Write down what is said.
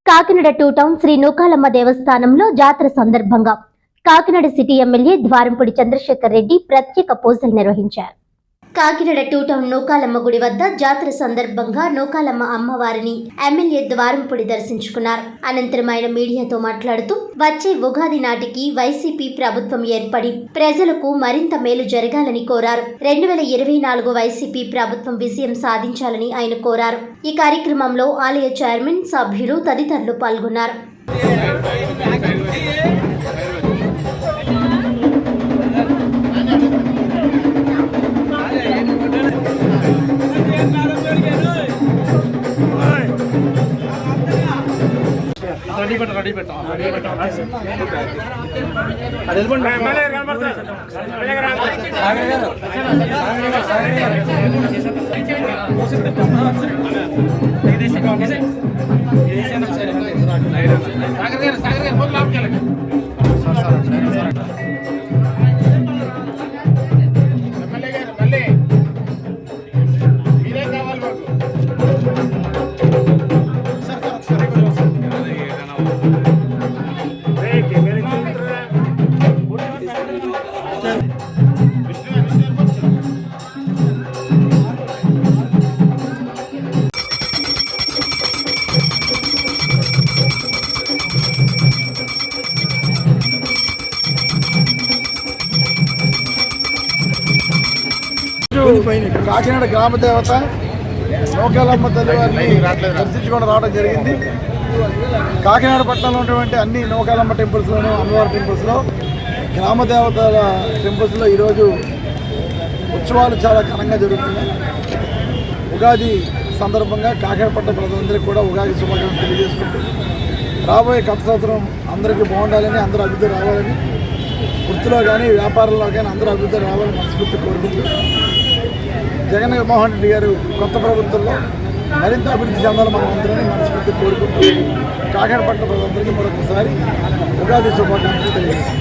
Kakinada two town Shri Nookalamma దేవస్థానంలో జాతర సందర్భంగా కాకినాడ సిటీ ఎమ్మెల్యే ద్వారంపూడి చంద్రశేఖర్ రెడ్డి ప్రత్యేక పూజలు నిర్వహించారు. కాకినాడ టూ టౌన్ నూకాలమ్మ గుడి వద్ద జాతర సందర్భంగా నూకాలమ్మ అమ్మవారిని ఎమ్మెల్యే ద్వారంపూడి దర్శించుకున్నారు. అనంతరం ఆయన మీడియాతో మాట్లాడుతూ వచ్చే ఉగాది నాటికి వైసీపీ ప్రభుత్వం ఏర్పడి ప్రజలకు మరింత మేలు జరగాలని కోరారు. 2024 వైసీపీ ప్రభుత్వం విజయం సాధించాలని ఆయన కోరారు. ఈ కార్యక్రమంలో ఆలయ చైర్మన్, సభ్యులు తదితరులు పాల్గొన్నారు. కాకినాడ గ్రామ దేవత నూకాలమ్మ తల్లి వారిని దర్శించుకొని రావడం జరిగింది. కాకినాడ పట్టణంలో ఉన్నటువంటి అన్ని నూకాలమ్మ టెంపుల్స్లోనూ, అమ్మవారి టెంపుల్స్లో, గ్రామ దేవతల టెంపుల్స్లో ఈరోజు ఉత్సవాలు చాలా ఘనంగా జరుగుతున్నాయి. ఉగాది సందర్భంగా కాకినాడ పట్టణ ప్రజలందరికీ కూడా ఉగాది శుభాకాంక్షలు తెలియజేసుకుంటూ రాబోయే కొత్త సంవత్సరం అందరికీ బాగుండాలని, అందరూ అభివృద్ధి రావాలని, వృత్తిలో కానీ వ్యాపారంలో కానీ అందరూ అభివృద్ధి రావాలని మనస్ఫూర్తి కోరుకుంటూ జగన్మోహన్ రెడ్డి గారు కొత్త ప్రభుత్వంలో మరింత అభివృద్ధి చెందాలని మనం అందరినీ మనస్ఫూర్తి కోరుకుంటూ కాకినాడ పట్టణ ప్రజలందరికీ మరొకసారి ఉగాది శుభాకాంక్షలు తెలియజేస్తాం.